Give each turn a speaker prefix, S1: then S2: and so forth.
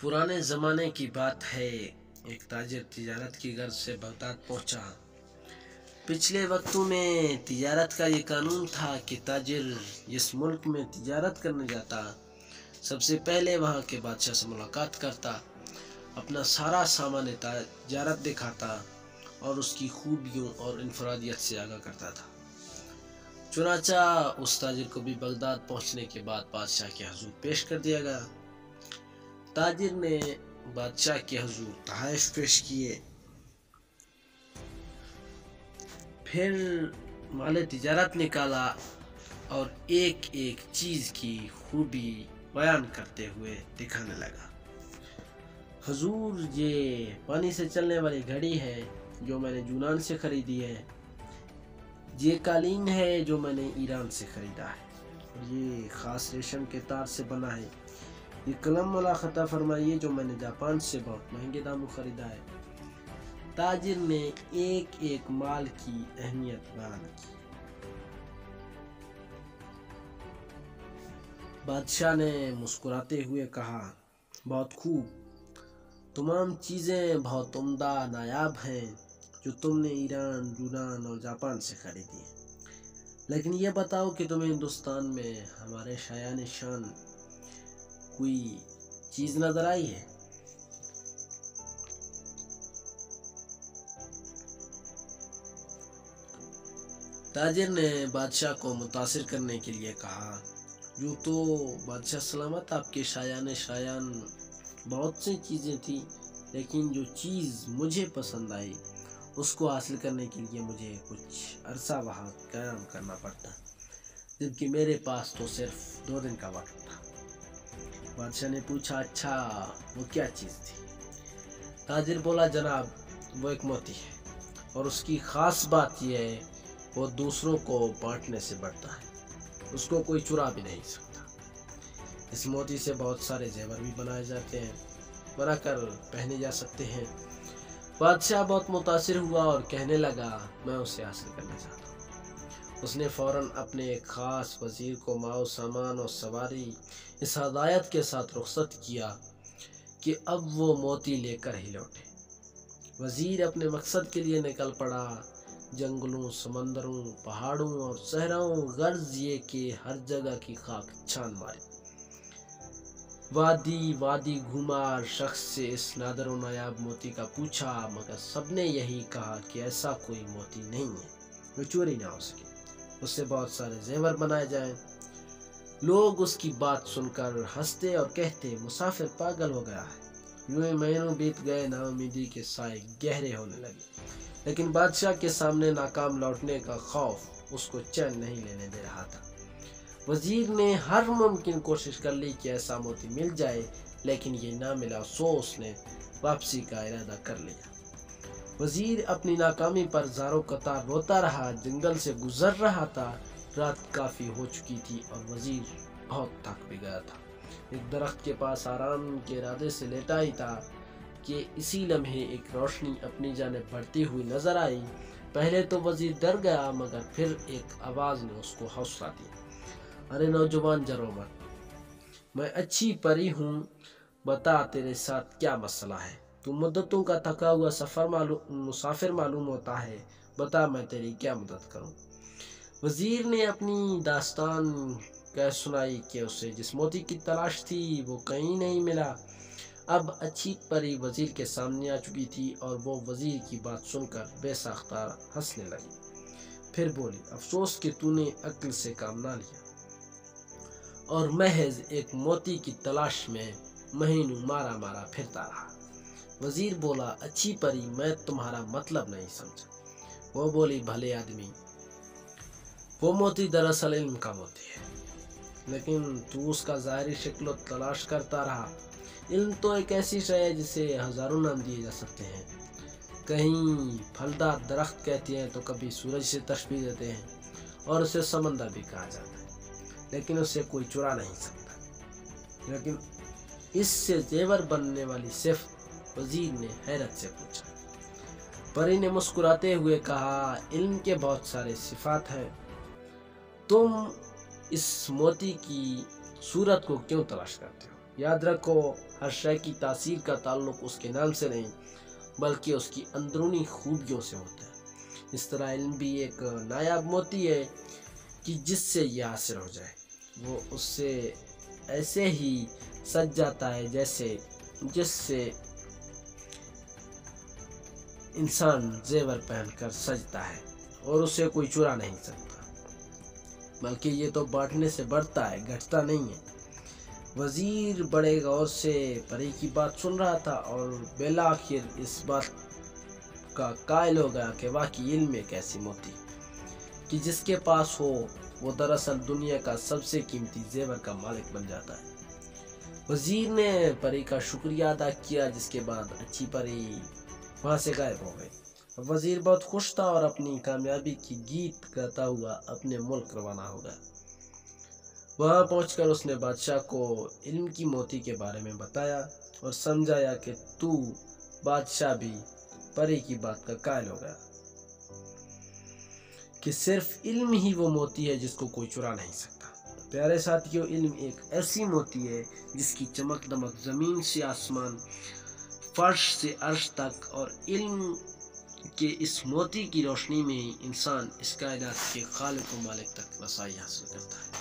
S1: पुराने ज़माने की बात है। एक ताजिर तिजारत की गर्ज से बगदाद पहुंचा। पिछले वक्तों में तिजारत का ये कानून था कि ताजिर जिस मुल्क में तिजारत करने जाता, सबसे पहले वहाँ के बादशाह से मुलाकात करता, अपना सारा सामान तिजारत दिखाता और उसकी खूबियों और इनफरादियत से आगाह करता था। चुनाचा उस ताजिर को भी बगदाद पहुँचने के बाद बादशाह के हुजूर पेश कर दिया गया। ताजिर ने बादशाह के हुजूर तहाइफ पेश किए। फिर माले तिजारत निकाला और एक एक चीज़ की खूबी बयान करते हुए दिखाने लगा। हुजूर, ये पानी से चलने वाली घड़ी है जो मैंने यूनान से खरीदी है। ये कालीन है जो मैंने ईरान से खरीदा है। ये ख़ास रेशम के तार से बना है। ये कलम वाला खता फरमाइए जो मैंने जापान से बहुत महंगे दामों खरीदा है। ताजिर ने एक एक माल की अहमियत बयान की। बादशाह ने मुस्कुराते हुए कहा, बहुत खूब, तमाम चीज़ें बहुत उम्दा नायाब हैं जो तुमने ईरान, यूनान और जापान से खरीदी हैं। लेकिन ये बताओ कि तुम्हें हिंदुस्तान में हमारे शायान शान कोई चीज़ नजर आई है? ताजिर ने बादशाह को मुतासिर करने के लिए कहा, यूँ तो बादशाह सलामत, आपके शायान बहुत सी चीज़ें थी, लेकिन जो चीज़ मुझे पसंद आई उसको हासिल करने के लिए मुझे कुछ अरसा वहाँ क़याम करना पड़ता, जबकि मेरे पास तो सिर्फ 2 दिन का वक्त था। बादशाह ने पूछा, अच्छा, वो क्या चीज़ थी? ताजिर बोला, जनाब, वो एक मोती है और उसकी ख़ास बात यह है वो दूसरों को बांटने से बढ़ता है, उसको कोई चुरा भी नहीं सकता। इस मोती से बहुत सारे जेवर भी बनाए जाते हैं, बनाकर पहने जा सकते हैं। बादशाह बहुत मुतासिर हुआ और कहने लगा, मैं उसे हासिल करना चाहता हूँ। उसने फ़ौरन अपने एक ख़ास वज़ीर को माओ सामान और सवारी इस हदायत के साथ रुखसत किया कि अब वो मोती लेकर ही लौटे। वज़ीर अपने मकसद के लिए निकल पड़ा। जंगलों, समंदरों, पहाड़ों और सहराओं, गर्ज ये कि हर जगह की खाक छान मारी। वादी वादी घूमा, शख्स से इस नादर व नायाब मोती का पूछा, मगर सबने यही कहा कि ऐसा कोई मोती नहीं है जो चोरी ना हो सके, उससे बहुत सारे जेवर बनाए जाएं। लोग उसकी बात सुनकर हंसते और कहते, मुसाफिर पागल हो गया है। यूं ही महीनों बीत गए, नाउमीदी के साए गहरे होने लगे, लेकिन बादशाह के सामने नाकाम लौटने का खौफ उसको चैन नहीं लेने दे रहा था। वजीर ने हर मुमकिन कोशिश कर ली कि ऐसा मोती मिल जाए, लेकिन ये ना मिला, सो उसने वापसी का इरादा कर लिया। वजीर अपनी नाकामी पर ज़ारो कतार रोता रहा। जंगल से गुजर रहा था। रात काफ़ी हो चुकी थी और वजीर बहुत थक भी गया था। एक दरख्त के पास आराम के इरादे से लेटा ही था कि इसी लम्हे एक रोशनी अपनी जानिब बढ़ती हुई नजर आई। पहले तो वजीर डर गया, मगर फिर एक आवाज़ ने उसको हौसला दिया, अरे नौजवान, जरो मत, मैं अच्छी परी हूँ, बता तेरे साथ क्या मसला है? तू मुद्दतों का थका हुआ मुसाफिर मालूम होता है, बता मैं तेरी क्या मदद करूँ? वजीर ने अपनी दास्तान कह सुनाई कि उसे जिस मोती की तलाश थी वो कहीं नहीं मिला। अब अच्छी परी वजीर के सामने आ चुकी थी और वो वजीर की बात सुनकर बेसाख्ता हंसने लगी। फिर बोली, अफसोस कि तूने अक्ल से काम ना लिया और महज एक मोती की तलाश में महीनों मारा मारा फिरता रहा। वजीर बोला, अच्छी परी, मैं तुम्हारा मतलब नहीं समझा। वो बोली, भले आदमी, वो मोती दरअसल इल्म का मोती है, लेकिन तू उसका ज़ाहिरी शक्ल तलाश करता रहा। इल्म तो एक ऐसी शय है जिसे हज़ारों नाम दिए जा सकते हैं। कहीं फलदार दरख्त कहते हैं तो कभी सूरज से तशबीह देते हैं और उसे समंदर भी कहा जाता है, लेकिन उसे कोई चुरा नहीं सकता। लेकिन इससे जेवर बनने वाली सिर्फ, वजीर ने हैरत से पूछा। परी ने मुस्कुराते हुए कहा, इल्म के बहुत सारे सिफात हैं, तुम इस मोती की सूरत को क्यों तलाश करते हो? یاد رکھو ہر شے کی تاثیر کا تعلق اس کے نام سے نہیں بلکہ اس کی اندرونی خوبیوں سے ہوتا ہے۔ اس طرح علم بھی ایک نایاب موتی ہے کہ جس سے یہ حاصل ہو جائے وہ اس سے ایسے ہی سج جاتا ہے جس سے انسان زیور پہن کر سجتا ہے اور اسے کوئی چرا نہیں سکتا، بلکہ یہ تو بانٹنے سے بڑھتا ہے، گھٹتا نہیں ہے۔ وزیر بڑے غور سے پری کی بات سن رہا تھا اور بالآخر اس بات کا قائل ہو گیا کہ واقعی علم ایک ایسی موتی کہ جس کے پاس ہو وہ دراصل دنیا کا سب سے قیمتی زیور کا مالک بن جاتا ہے۔ وزیر نے پری کا شکریہ ادا کیا، جس کے بعد اچھی پری وہاں سے غائب ہو گئی۔ وزیر بہت خوش تھا اور اپنی کامیابی کی گیت گاتا ہوا اپنے ملک روانہ ہو گیا۔ وہاں پہنچ کر اس نے بادشاہ کو علم کی موتی کے بارے میں بتایا اور سمجھایا کہ بادشاہ بھی پری کی بات کا قائل ہو گیا کہ صرف علم ہی وہ موتی ہے جس کو کوئی چرا نہیں سکتا۔ پیارے ساتھیوں، علم ایک ایسی موتی ہے جس کی چمک دمک زمین سے آسمان، فرش سے عرش تک، اور علم کے اس موتی کی روشنی میں ہی انسان اس کائنات کے خالق و مالک تک رسائی حاصل کرتا ہے۔